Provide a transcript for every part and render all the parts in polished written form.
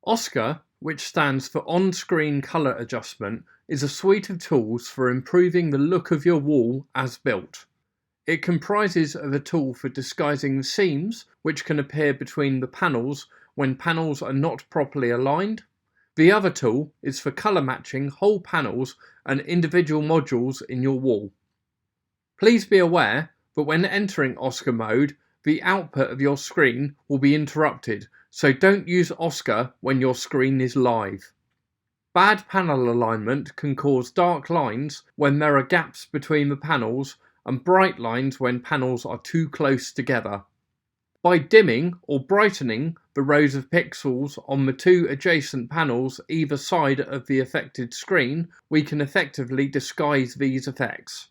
OSCA, which stands for On-Screen Color Adjustment, is a suite of tools for improving the look of your wall as built. It comprises of a tool for disguising the seams which can appear between the panels when panels are not properly aligned. The other tool is for color matching whole panels and individual modules in your wall. Please be aware that when entering OSCA mode, the output of your screen will be interrupted, so don't use OSCA when your screen is live. Bad panel alignment can cause dark lines when there are gaps between the panels and bright lines when panels are too close together. By dimming or brightening the rows of pixels on the two adjacent panels either side of the affected screen, we can effectively disguise these effects.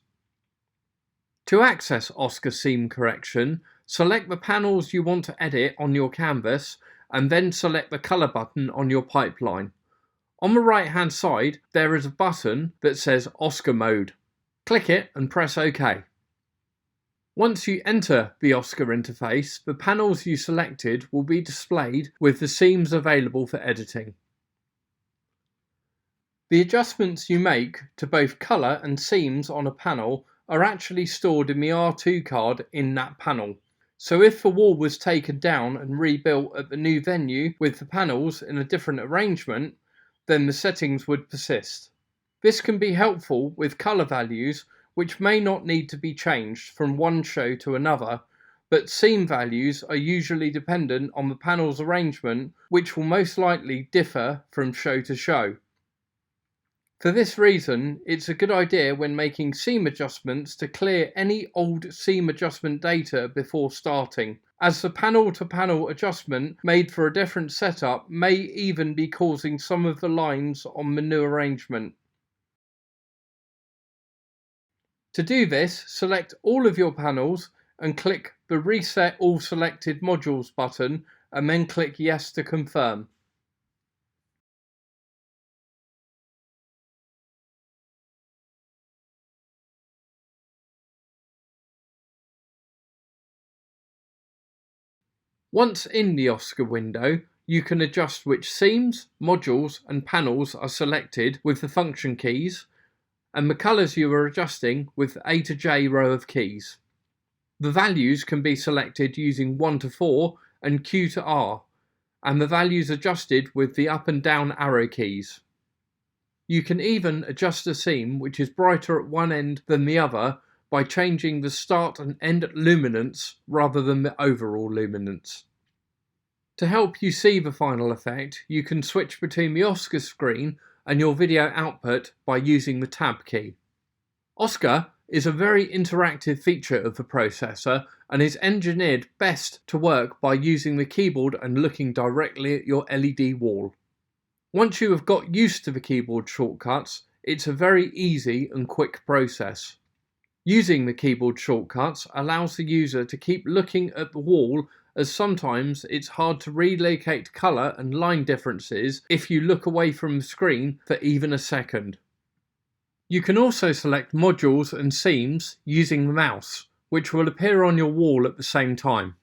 To access OSCA seam correction, select the panels you want to edit on your canvas and then select the color button on your pipeline. On the right hand side there is a button that says OSCA mode. Click it and press OK. Once you enter the OSCA interface, the panels you selected will be displayed with the seams available for editing. The adjustments you make to both color and seams on a panel are actually stored in the R2 card in that panel. So if the wall was taken down and rebuilt at the new venue with the panels in a different arrangement, then the settings would persist. This can be helpful with color values which may not need to be changed from one show to another, but seam values are usually dependent on the panel's arrangement, which will most likely differ from show to show. For this reason, it's a good idea when making seam adjustments to clear any old seam adjustment data before starting, as the panel-to-panel adjustment made for a different setup may even be causing some of the lines on the new arrangement. To do this, select all of your panels and click the Reset All Selected Modules button and then click Yes to confirm. Once in the OSCA window, you can adjust which seams, modules and panels are selected with the function keys and the colours you are adjusting with the A to J row of keys. The values can be selected using 1 to 4 and Q to R, and the values adjusted with the up and down arrow keys. You can even adjust a seam which is brighter at one end than the other by changing the start and end luminance rather than the overall luminance. To help you see the final effect, you can switch between the OSCA screen and your video output by using the Tab key. OSCA is a very interactive feature of the processor and is engineered best to work by using the keyboard and looking directly at your LED wall. Once you have got used to the keyboard shortcuts, it's a very easy and quick process. Using the keyboard shortcuts allows the user to keep looking at the wall, as sometimes it's hard to relocate colour and line differences if you look away from the screen for even a second. You can also select modules and seams using the mouse, which will appear on your wall at the same time.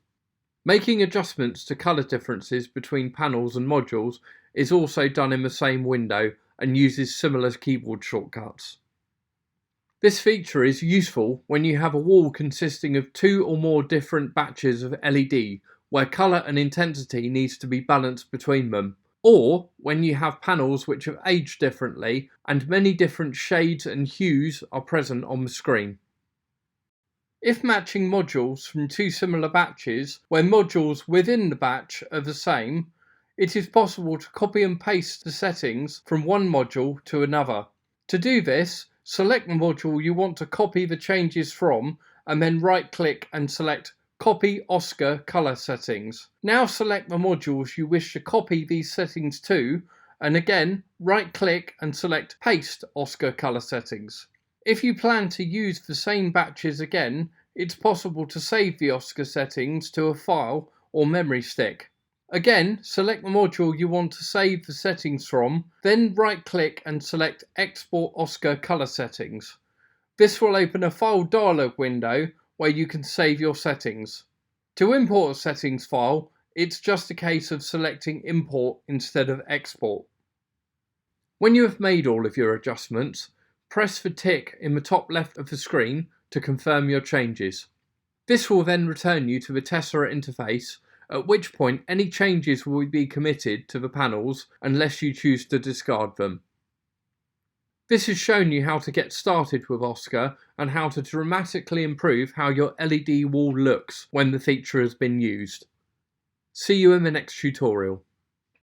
Making adjustments to colour differences between panels and modules is also done in the same window and uses similar keyboard shortcuts. This feature is useful when you have a wall consisting of 2 or more different batches of LED, where colour and intensity needs to be balanced between them, or when you have panels which have aged differently and many different shades and hues are present on the screen. If matching modules from 2 similar batches, where modules within the batch are the same, it is possible to copy and paste the settings from one module to another. To do this, select the module you want to copy the changes from and then right-click and select Copy OSCA Color Settings. Now select the modules you wish to copy these settings to and again right-click and select Paste OSCA Color Settings. If you plan to use the same batches again, it's possible to save the OSCA settings to a file or memory stick. Again, select the module you want to save the settings from, then right-click and select Export OSCA Color Settings. This will open a file dialog window where you can save your settings. To import a settings file, It's just a case of selecting import instead of export. When you have made all of your adjustments, press the tick in the top left of the screen to confirm your changes. This will then return you to the Tessera interface, at which point any changes will be committed to the panels unless you choose to discard them. This has shown you how to get started with OSCA and how to dramatically improve how your LED wall looks when the feature has been used. See you in the next tutorial.